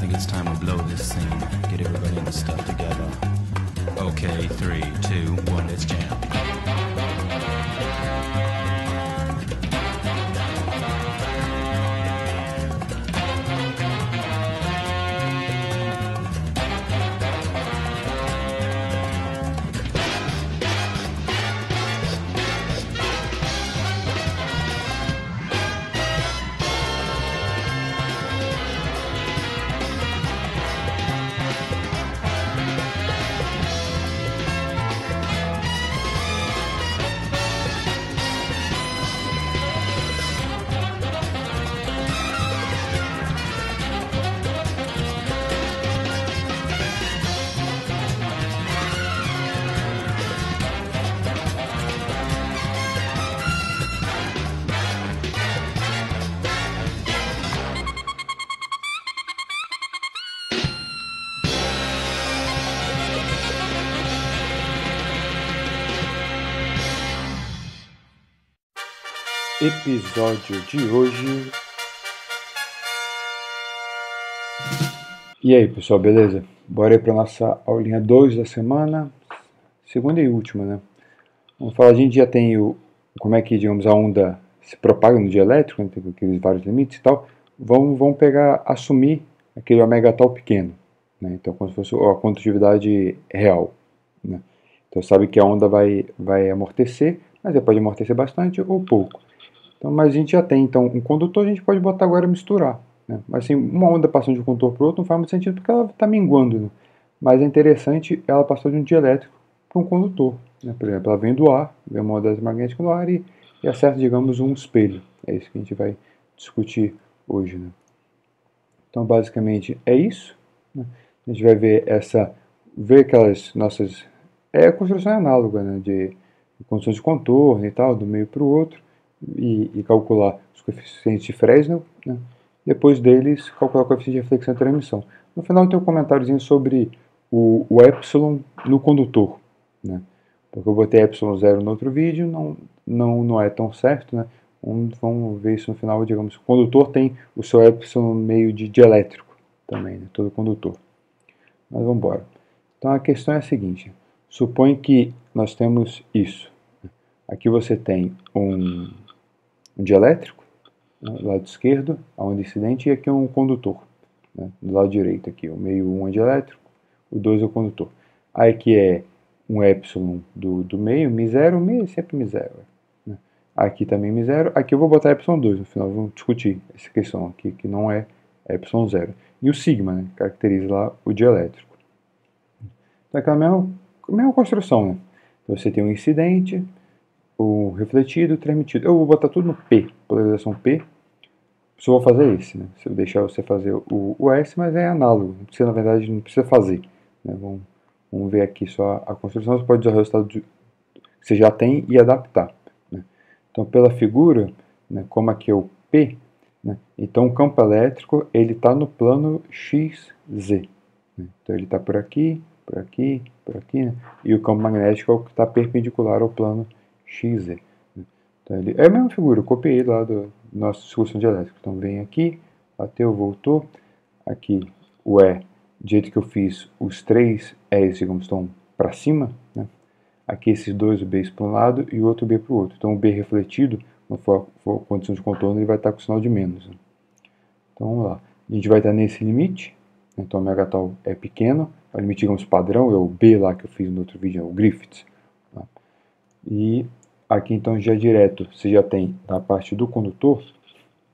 think it's time we blow this scene. Get everybody in the stuff together. Okay, 3, 2, 1, let's jam. Episódio de hoje. E aí, pessoal, beleza? Bora aí para nossa aulinha 2 da semana, segunda e última, né? Vamos falar, a gente já tem como é que, digamos, a onda se propaga no dielétrico, né? Tem aqueles vários limites e tal. Vamos assumir aquele ômega tal pequeno, né? Então, como se fosse a condutividade real, né? Então, sabe que a onda vai amortecer, mas ela pode amortecer bastante ou pouco. Então, mas a gente já tem, então, um condutor, a gente pode botar agora e misturar, né? Mas assim, uma onda passando de um condutor para o outro não faz muito sentido porque ela está minguando, né? Mas é interessante ela passar de um dielétrico para um condutor, né? Por exemplo, ela vem do ar, vem uma onda magnética no ar e acerta, digamos, um espelho. É isso que a gente vai discutir hoje, né? Então, basicamente, é isso, né? A gente vai ver aquelas nossas... a construção é análoga, né? De condições de contorno e tal, do meio para o outro. E calcular os coeficientes de Fresnel, né? Depois deles, calcular o coeficiente de reflexão e transmissão. No final tem um comentáriozinho sobre o epsilon no condutor, né? Porque eu botei epsilon 0 no outro vídeo, não é tão certo, né? Vamos ver isso no final, digamos. O condutor tem o seu epsilon meio de dielétrico também, né? Todo condutor. Mas vamos embora. Então a questão é a seguinte: supõe que nós temos isso. Aqui você tem um dielétrico, né, do lado esquerdo, a onda incidente, e aqui um condutor, né, do lado direito. Aqui, o meio 1 é dielétrico, o 2 é o condutor. Aí aqui é um epsilon do meio, μ0, é sempre μ0. Né. Aqui também μ0, aqui eu vou botar epsilon 2, no final vamos discutir essa questão aqui, que não é epsilon 0. E o sigma, né, caracteriza lá o dielétrico. Então é aquela mesma construção, né. Então você tem um incidente, o refletido, o transmitido. Eu vou botar tudo no P, polarização P. Só vou fazer esse, né? Se eu deixar você fazer o S, mas é análogo. Não precisa, na verdade, não precisa fazer, né? Vamos ver aqui só a construção. Você pode usar o resultado que você já tem e adaptar, né? Então, pela figura, né, como aqui é o P, né, então o campo elétrico ele está no plano XZ. Né? Então ele está por aqui, né? E o campo magnético é o que está perpendicular ao plano XZ. Então, é a mesma figura, eu copiei lá do nosso discussão dielétrica. Então vem aqui, bateu, voltou. Aqui o E, do jeito que eu fiz, os três E's, digamos, estão para cima, né? Aqui esses dois, o B para um lado e o outro B para o outro. Então o B refletido, quando for a condição de contorno, ele vai estar com o sinal de menos, né? Então vamos lá. A gente vai estar nesse limite. Então o ômega tal é pequeno. O limite, digamos, padrão é o B lá que eu fiz no outro vídeo, é o Griffiths. Tá? E aqui então já direto, você já tem na parte do condutor,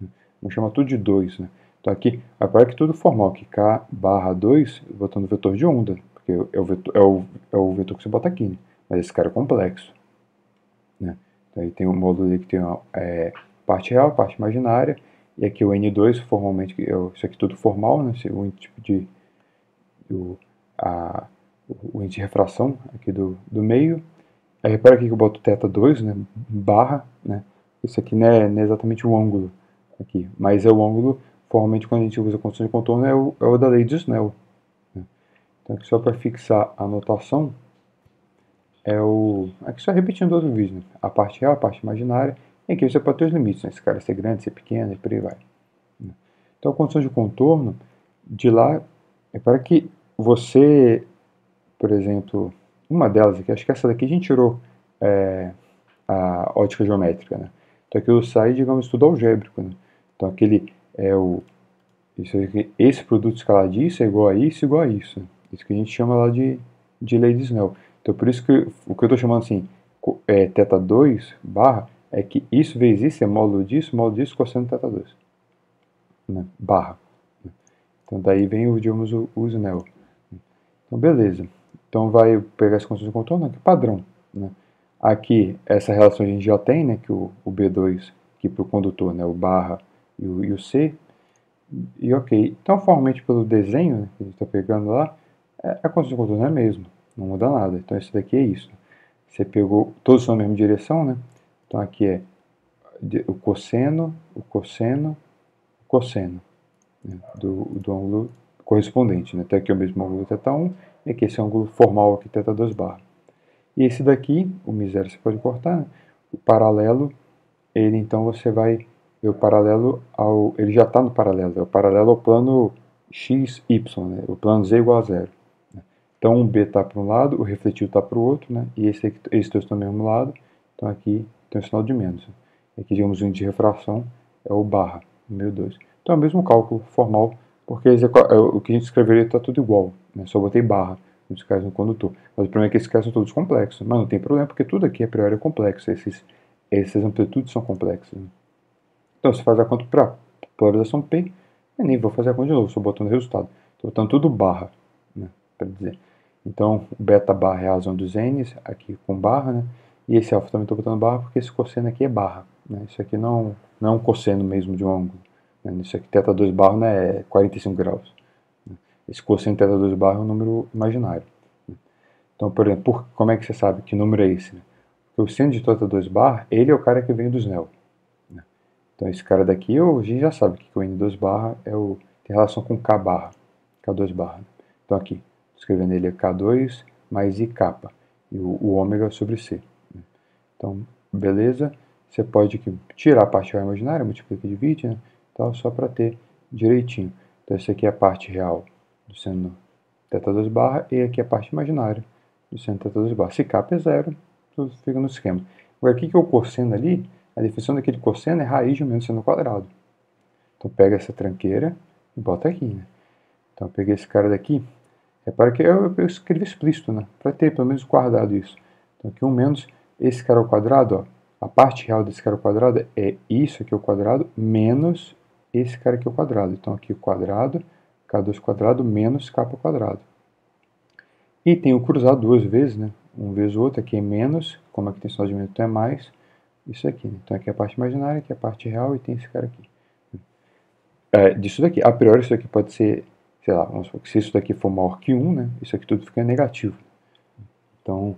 né? Vamos chamar tudo de 2, né? Então aqui, aparece que tudo formal, aqui K barra 2, botando o vetor de onda, porque é o vetor que você bota aqui, né? Mas esse cara é complexo, né? Então aí tem um módulo ali que tem uma parte real, parte imaginária, e aqui o N2, formalmente, isso aqui tudo formal, né? Segundo tipo de... o índice de refração aqui do meio. Aí repara aqui que eu boto θ2, né, barra, né, isso aqui não é exatamente o ângulo aqui, mas é o ângulo, formalmente quando a gente usa a condição de contorno, é o da lei de Snell. Né. Então aqui só para fixar a notação, aqui só repetindo outro vídeo, né, a parte real, a parte imaginária, e aqui você pode ter os limites, né, esse cara ser grande, ser pequeno, e por aí vai. Né. Então a condição de contorno, de lá, é para que você, por exemplo, uma delas aqui, acho que essa daqui a gente tirou a ótica geométrica, né? Então aquilo sai, digamos, tudo algébrico, né? Então aquele é o isso aqui, esse produto escalar disso é igual a isso, igual a isso. Isso que a gente chama lá de lei de Snell. Então por isso que o que eu estou chamando assim, θ 2 barra, é que isso vezes isso é módulo disso, cosseno θ 2, né? Barra. Então daí vem, digamos, o Snell. Então beleza. Então vai pegar essa constante de contorno, que é padrão, né? Aqui, essa relação a gente já tem, né, que o B2 aqui para o condutor, né, o barra e o C, e ok. Então, formalmente pelo desenho, né, que a gente está pegando lá, a constante de contorno é a mesma, não muda nada. Então, esse daqui é isso. Você pegou, todos são na mesma direção, né? Então, aqui é o cosseno, o cosseno, o cosseno, né, do ângulo correspondente, né? Até aqui é o mesmo ângulo θ1, e aqui esse ângulo formal aqui, θ2 barra. E esse daqui, o misério você pode cortar, né? O paralelo, ele então você vai ver o paralelo ao... Ele já está no paralelo, é o paralelo ao plano x, y, né? O plano z igual a zero. Né? Então um B está para um lado, o refletido está para o outro, né? E esses dois estão do mesmo lado, então aqui tem o sinal de menos. Aqui, digamos, o índice de refração é o barra, número 2. Então é o mesmo cálculo formal, porque o que a gente escreveria está tudo igual, né? Só botei barra nos casos no condutor. Mas o problema é que esses casos são todos complexos. Mas não tem problema, porque tudo aqui a priori é complexo. Essas amplitudes são complexas. Né? Então, você faz a conta para polarização P, eu nem vou fazer a conta de novo, só botando o resultado. Estou botando tudo barra, né, para dizer. Então, o beta barra é a razão dos N's, aqui com barra, né? E esse alfa também estou botando barra porque esse cosseno aqui é barra. Né? Isso aqui não é um cosseno mesmo de um ângulo. Né? Isso aqui, θ2 barra, né, é 45 graus. Né? Esse cosseno θ2 barra é um número imaginário. Né? Então, por exemplo, como é que você sabe que número é esse? Né? Porque o seno de θ2 barra, ele é o cara que vem do Snell. Né? Então, esse cara daqui, a gente já sabe que o N2 barra tem relação com K barra, K2 barra. Né? Então, aqui, escrevendo ele é K2 mais I kappa, e o ômega sobre C. Né? Então, beleza, você pode aqui tirar a parte real imaginária, multiplica e divide, né? Então, só para ter direitinho. Então, essa aqui é a parte real do seno θ2 barra, e aqui é a parte imaginária do seno θ2 barra. Se kappa é zero, tudo fica no esquema. Agora, o que é o cosseno ali? A definição daquele cosseno é raiz de um menos seno quadrado. Então, pega essa tranqueira e bota aqui, né? Então, eu peguei esse cara daqui. Repara que eu escrevi explícito, né? Para ter pelo menos guardado isso. Então, aqui 1 menos esse cara ao quadrado, ó. A parte real desse cara ao quadrado é isso aqui ao quadrado menos esse cara aqui ao quadrado. Então, aqui o quadrado, K2 quadrado menos K ao quadrado. E tem o cruzado duas vezes, né? Um vezes o outro. Aqui é menos, como aqui tem sinal de menos, então é mais. Isso aqui, né? Então aqui é a parte imaginária, aqui é a parte real e tem esse cara aqui. Disso daqui, a priori isso aqui pode ser, sei lá, vamos supor que se isso daqui for maior que 1, né? Isso aqui tudo fica negativo. Então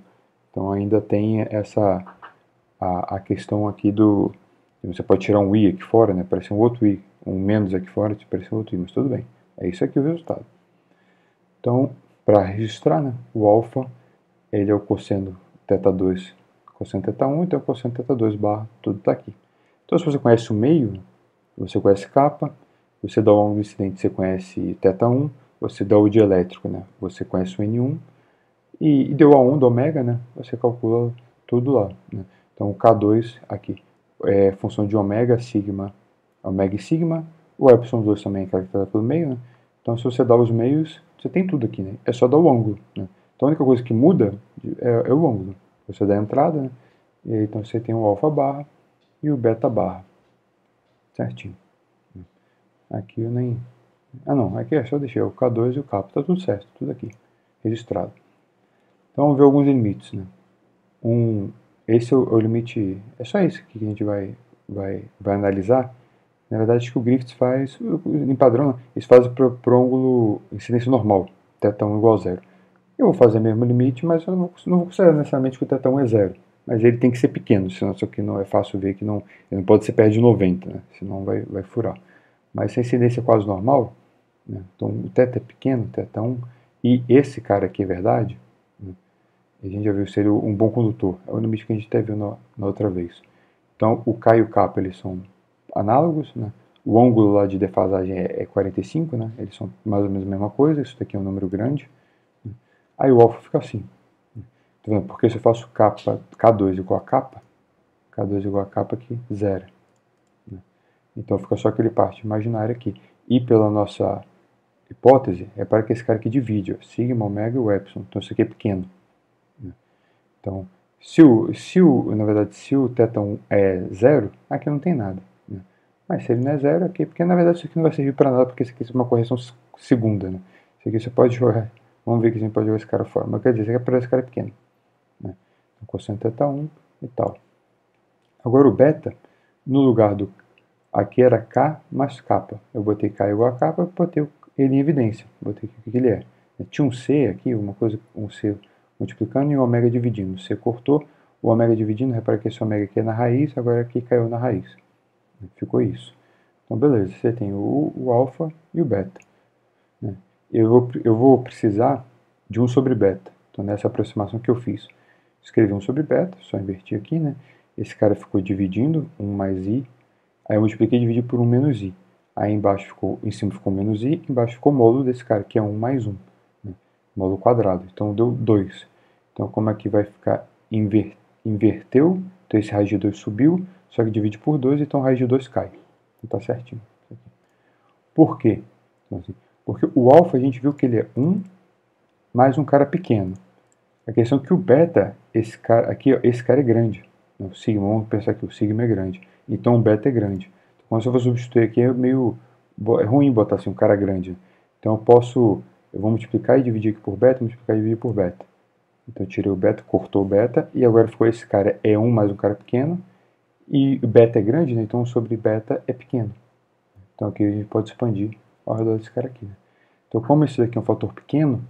ainda tem a questão aqui do... Você pode tirar um i aqui fora, né? Parece um outro i. Um menos aqui fora, parece um outro i, mas tudo bem. É isso aqui o resultado. Então, para registrar, né? O alfa, ele é o cosseno θ2 cosseno θ1, então cosseno θ2 barra, tudo está aqui. Então, se você conhece o meio, você conhece kappa, você dá o ângulo incidente, você conhece θ1, você dá o dielétrico, né? Você conhece o N1, e deu a onda, ômega, né? Você calcula tudo lá. Né? Então, o K2 aqui é função de ômega e sigma, o ε2 também é caracterizado pelo meio, né? Então, se você dá os meios, você tem tudo aqui, né? É só dar o ângulo, né? Então, a única coisa que muda é o ângulo. Você dá a entrada, né? E aí, então você tem o alfa barra e o beta barra. Certinho. Aqui eu nem... Ah não, aqui é só deixar o K2 e o kappa. Tá tudo certo, tudo aqui. Registrado. Então vamos ver alguns limites, né? Esse é o limite... É só esse aqui que a gente vai analisar. Na verdade, acho que o Griffiths faz... Em padrão, eles fazem para o ângulo incidência normal. θ1 igual a zero. Eu vou fazer mesmo o limite, mas eu não vou considerar necessariamente que o θ1 é zero. Mas ele tem que ser pequeno, senão isso aqui não é fácil ver que não, ele não pode ser perto de 90, né? Senão vai furar. Mas se a incidência é quase normal, né? Então o θ é pequeno, θ1, e esse cara aqui é verdade, né? A gente já viu que seria um bom condutor. É o limite que a gente até viu na outra vez. Então o K e o kappa eles são análogos, né? o ângulo lá de defasagem é 45, né? Eles são mais ou menos a mesma coisa, isso daqui é um número grande. Aí o alfa fica assim. Tá vendo? Porque se eu faço K2 igual a capa, K2 igual a capa aqui, zero. Então fica só aquele parte imaginária aqui. E pela nossa hipótese, repara que esse cara aqui divide, ó, sigma, ômega e o epsilon. Então isso aqui é pequeno. Então, na verdade, se o θ1 é zero, aqui não tem nada. Né? Mas se ele não é zero, aqui, porque na verdade isso aqui não vai servir para nada, porque isso aqui é uma correção segunda. Né? Isso aqui você pode jogar, vamos ver que a gente pode jogar esse cara fora. Mas quer dizer, isso aqui é para esse cara pequeno. Né? Então, cosseno θ1 e tal. Agora o beta, no lugar do... Aqui era K mais kappa. Eu botei K igual a kappa, botei ele em evidência. Botei aqui o que ele é. Tinha um C aqui, uma coisa, um C multiplicando e um ômega dividindo. O C cortou, o ômega dividindo, repara que esse ômega aqui é na raiz, agora aqui caiu na raiz. Ficou isso. Então beleza, você tem o alfa e o beta. Né? Eu vou precisar de 1 sobre beta. Então nessa aproximação que eu fiz, escrevi 1 sobre beta, só inverti aqui, né? Esse cara ficou dividindo, 1 mais i. Aí eu multipliquei e dividi por 1 menos i. Aí embaixo ficou, em cima ficou menos i, embaixo ficou o módulo desse cara, que é 1 mais 1. Né? Módulo quadrado. Então deu 2. Então como é que vai ficar? Inverteu, então esse raiz de 2 subiu, só que divide por 2, então o raiz de 2 cai. Então tá certinho. Por quê? Então, assim, porque o alfa a gente viu que ele é 1 mais um cara pequeno. A questão é que o beta, esse cara aqui, ó, esse cara é grande. O sigma, vamos pensar que o sigma é grande. Então o beta é grande. Então, quando eu vou substituir aqui, é ruim botar assim um cara grande. Então eu vou multiplicar e dividir aqui por beta, multiplicar e dividir por beta. Então eu tirei o beta, cortou o beta, e agora ficou esse cara é 1 mais um cara pequeno, e o beta é grande, né? Então 1 sobre beta é pequeno. Então aqui a gente pode expandir ao redor desse cara aqui. Né? Então como esse daqui é um fator pequeno,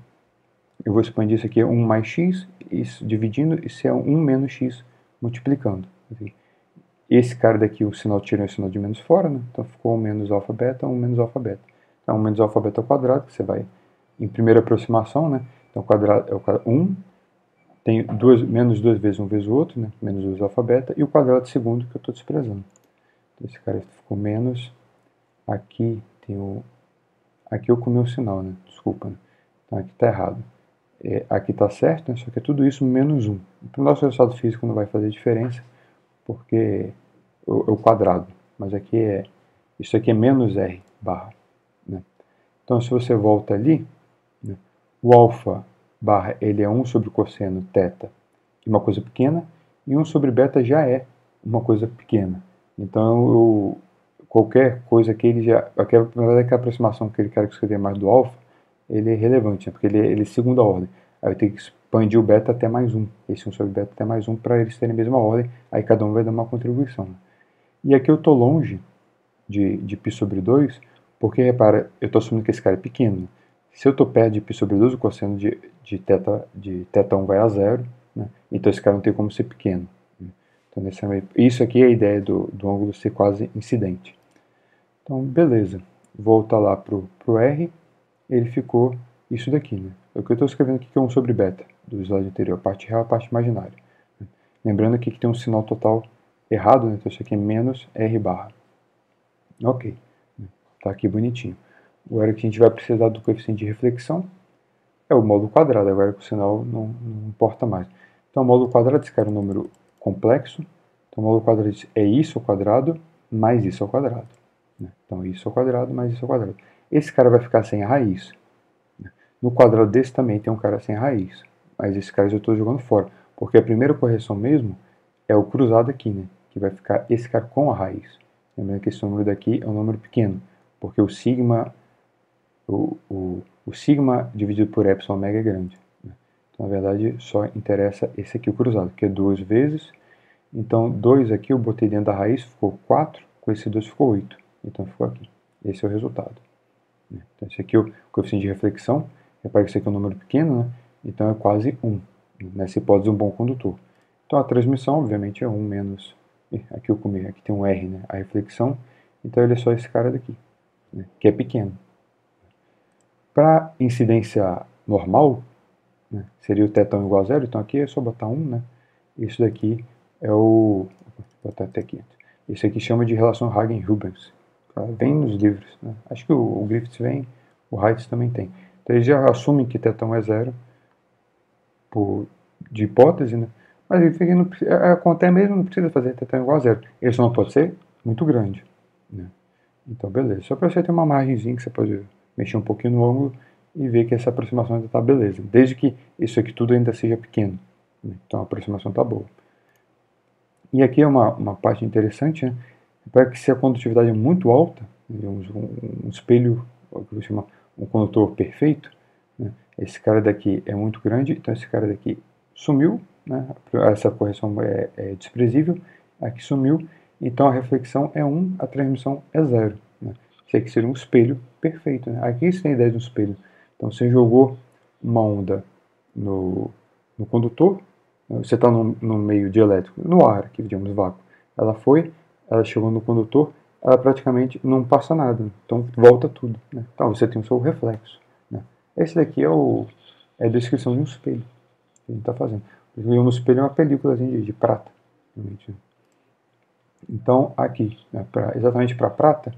eu vou expandir isso aqui é 1 mais x, isso dividindo, isso é 1 menos x multiplicando. Esse cara daqui, o sinal tirou o sinal de menos fora, né? Então ficou 1 menos alfa beta, 1 menos alfa beta. Então 1 menos alfa beta ao quadrado, que você vai em primeira aproximação, né? Então o quadrado é o 1, tem menos 2 vezes um vezes o outro, né? Menos 2 alfa beta, e o quadrado segundo que eu estou desprezando. Então esse cara ficou menos, aqui tem o... Aqui eu comi o sinal, né? Desculpa, né? Então aqui está errado. Aqui está certo, né? Só que é tudo isso menos 1. Para o nosso resultado físico não vai fazer diferença, porque é o quadrado. Mas aqui isso aqui é menos r barra. Né? Então se você volta ali, né? O alfa barra ele é 1 sobre cosseno θ, que é uma coisa pequena, e 1 sobre beta já é uma coisa pequena. Então qualquer coisa que ele já... Na verdade, aquela aproximação que ele quer que escrever mais do alfa, ele é relevante, né? Porque ele é segunda ordem. Aí eu tenho que expandir o beta até mais 1. Esse 1 sobre beta até mais 1 para eles terem a mesma ordem. Aí cada um vai dar uma contribuição. Né? E aqui eu estou longe de π sobre 2, porque, repara, eu estou assumindo que esse cara é pequeno. Se eu estou perto de π sobre 2, o cosseno de θ1 vai a zero. Né? Então esse cara não tem como ser pequeno. Né? Então, isso aqui é a ideia do ângulo ser quase incidente. Então, beleza. Volta lá para o R. Ele ficou isso daqui, né? O que eu estou escrevendo aqui que é 1 sobre beta, do slide anterior, a parte real e a parte imaginária. Né? Lembrando aqui que tem um sinal total errado, né? Então isso aqui é menos R barra. Ok, tá aqui bonitinho. Agora que a gente vai precisar do coeficiente de reflexão, é o módulo quadrado, agora que o sinal não importa mais. Então o módulo quadrado, esse cara é um número complexo, então o módulo quadrado é isso ao quadrado mais isso ao quadrado. Né? Então isso ao quadrado mais isso ao quadrado. Esse cara vai ficar sem a raiz. No quadrado desse também tem um cara sem raiz, mas esse cara eu estou jogando fora, porque a primeira correção mesmo é o cruzado aqui, né? Que vai ficar esse cara com a raiz. Lembrando que esse número daqui é um número pequeno, porque o sigma, o sigma dividido por epsilon ômega é grande. Né? Então, na verdade, só interessa esse aqui, o cruzado, que é 2 vezes. Então, 2 aqui eu botei dentro da raiz, ficou 4, com esse 2 ficou 8. Então, ficou aqui. Esse é o resultado. Então, esse aqui é o coeficiente de reflexão. Repare que esse aqui é um número pequeno, né? Então é quase 1. Nessa hipótese, um bom condutor. Então a transmissão, obviamente, é 1 menos... Aqui eu comi, aqui tem um R, né? A reflexão. Então ele é só esse cara daqui, né? Que é pequeno. Para incidência normal, né? Seria o θ1 igual a 0. Então aqui é só botar 1, né? Isso daqui é o... Vou botar até aqui. Isso aqui chama de relação Hagen-Rubens. Vem nos livros, né? Acho que o Griffiths vem, o Heights também tem. Então eles já assumem que θ1 é zero, de hipótese, né? Mas ele fica, a conta mesmo não precisa fazer θ1 igual a zero. Ele só não pode ser muito grande, né? Então, beleza. Só para você ter uma margenzinha que você pode mexer um pouquinho no ângulo e ver que essa aproximação ainda está beleza. Desde que isso aqui tudo ainda seja pequeno, né? Então a aproximação está boa. E aqui é uma parte interessante, né? Para que se a condutividade é muito alta, digamos, um espelho, o que eu vou chamar um condutor perfeito, né? Esse cara daqui é muito grande, então esse cara daqui sumiu, né? Essa correção é desprezível, aqui sumiu, então a reflexão é 1, a transmissão é 0. Né? Isso aqui seria um espelho perfeito. Né? Aqui você tem a ideia de um espelho. Então você jogou uma onda no condutor, você está no meio dielétrico, no ar, aqui, digamos, vácuo. Ela chegou no condutor, ela praticamente não passa nada, então volta tudo. Né? Então você tem o seu reflexo. Né? Esse daqui é a descrição de um espelho que a gente está fazendo. Um espelho é uma película de prata. Realmente, né? Então aqui, né, exatamente para prata,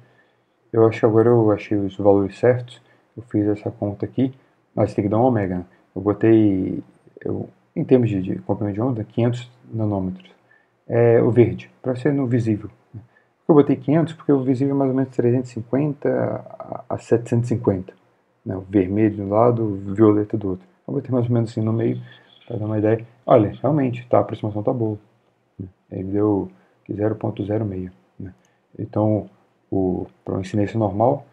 eu acho que agora eu achei os valores certos, eu fiz essa conta aqui, mas tem que dar um ômega. Né? Eu botei, em termos de comprimento de onda, 500 nanômetros. É o verde, para ser no visível. Eu botei 500 porque o visível é mais ou menos 350 a 750. Né? O vermelho de um lado, o violeta do outro. Eu botei mais ou menos assim no meio, para dar uma ideia. Olha, realmente, a aproximação está boa. Né? Ele deu 0,06. Né? Então, para uma incidência normal,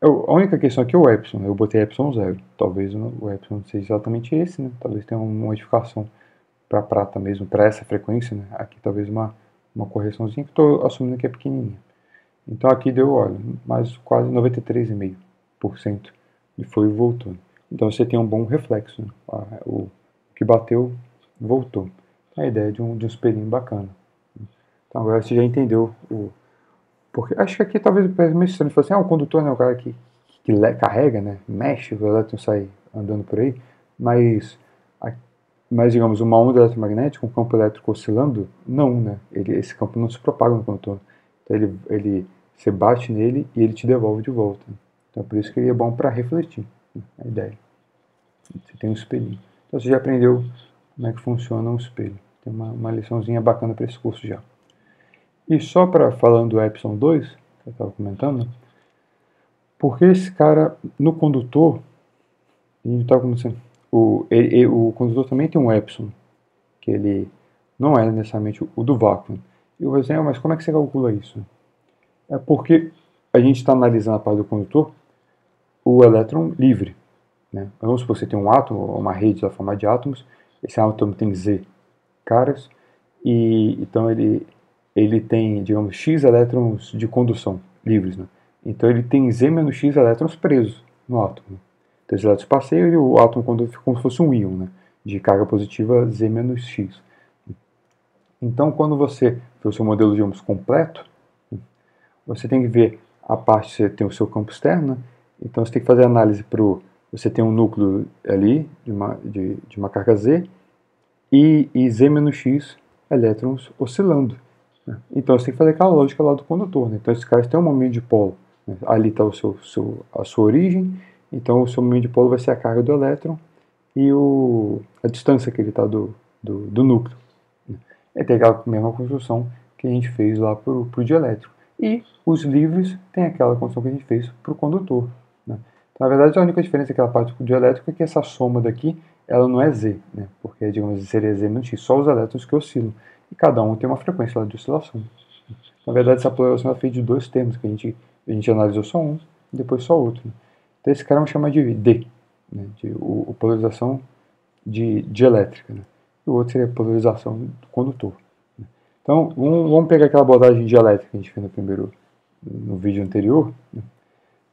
a única questão aqui é o epsilon. Eu botei epsilon 0. Talvez o epsilon seja exatamente esse. Né? Talvez tenha uma modificação para prata mesmo, para essa frequência. Né? Aqui talvez uma correçãozinha que estou assumindo que é pequenininha. Então aqui deu, olha, mais quase 93,5% e foi voltando. Então você tem um bom reflexo. Né? O que bateu, voltou. A ideia de um espelhinho bacana. Então agora você já entendeu porque acho que aqui talvez parece meio estranho. Assim, o condutor é o cara que carrega, né? Mexe, o elétron sai andando por aí, mas digamos, uma onda eletromagnética, um campo elétrico oscilando, não, né? Esse campo não se propaga no condutor. Então você bate nele e ele te devolve de volta. Então por isso que ele é bom para refletir, né? A ideia. Você tem um espelhinho. Então você já aprendeu como é que funciona um espelho. Tem uma liçãozinha bacana para esse curso já. E só para falando do epsilon 2, que eu estava comentando, porque esse cara no condutor, a gente estava começando, o condutor também tem um epsilon, que ele não é necessariamente o do vácuo. E eu vou dizer, mas como é que você calcula isso? É porque a gente está analisando a parte do condutor, o elétron livre. Né? Vamos supor que você tem um átomo, uma rede da forma de átomos, esse átomo tem Z caras, e então ele tem, digamos, X elétrons de condução livres. Né? Então ele tem Z menos X elétrons presos no átomo. Então os elétrons passeiam e o átomo quando fica como se fosse um íon, né? De carga positiva Z menos X. Então quando você vê o seu modelo, digamos, completo, você tem que ver a parte, você tem o seu campo externo, né? Então você tem que fazer análise para você tem um núcleo ali de uma carga Z e Z menos X elétrons oscilando. Né? Então você tem que fazer aquela lógica lá do condutor. Né? Então esses caras têm um momento de polo. Né? Ali está a sua origem, então o seu momento de polo vai ser a carga do elétron e a distância que ele está do núcleo. Né? E tem aquela mesma construção que a gente fez lá para o dielétrico. E os livres têm aquela construção que a gente fez para o condutor. Né? Então, na verdade, a única diferença daquela parte do dielétrico é que essa soma daqui, ela não é Z, né? Porque, digamos, seria Z menos X, só os elétrons que oscilam. E cada um tem uma frequência lá de oscilação. Na verdade, essa polarização é feita de dois termos, que a gente analisou só um e depois só outro. Né? Então, esse cara vamos chamar de D, né? Polarização de elétrica. Né? E o outro seria a polarização do condutor. Né? Então, vamos pegar aquela abordagem dielétrica que a gente fez no vídeo anterior. Né?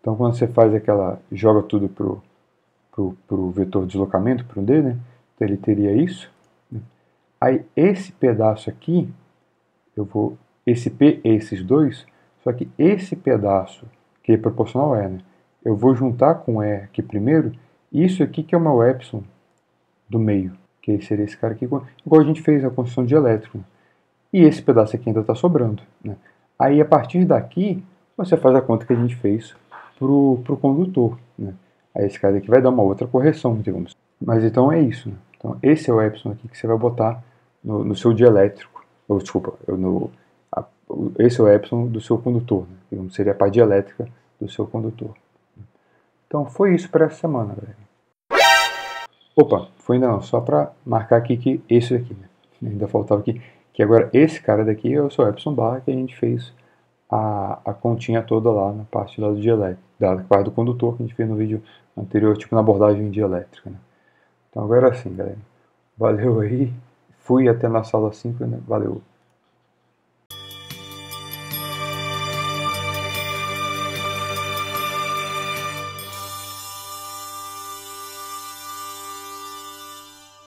Então, quando você faz joga tudo pro vetor de deslocamento, pro D, né? Então ele teria isso. Né? Aí esse pedaço aqui, esse P e esses dois, só que esse pedaço, que é proporcional a E, né? Eu vou juntar com E aqui primeiro, isso aqui que é o meu epsilon do meio, que seria esse cara aqui, igual a gente fez na construção de elétron. E esse pedaço aqui ainda está sobrando. Né? Aí, a partir daqui, você faz a conta que a gente fez pro condutor, né? Aí esse cara aqui vai dar uma outra correção, digamos. Mas então é isso, né? Então esse é o epsilon aqui que você vai botar no seu dielétrico. Ou, desculpa, esse é o epsilon do seu condutor, né? Digamos, seria a parte dielétrica do seu condutor. Então foi isso para essa semana, galera. Opa, foi ainda não, só para marcar aqui que esse aqui, né? Ainda faltava aqui, que agora esse cara daqui é o seu epsilon barra que a gente fez a continha toda lá na parte lá do dielétrico, da parte do condutor que a gente fez no vídeo anterior, tipo na abordagem dielétrica, né? Então agora sim, galera. Valeu aí. Fui até na sala 5, né? Valeu.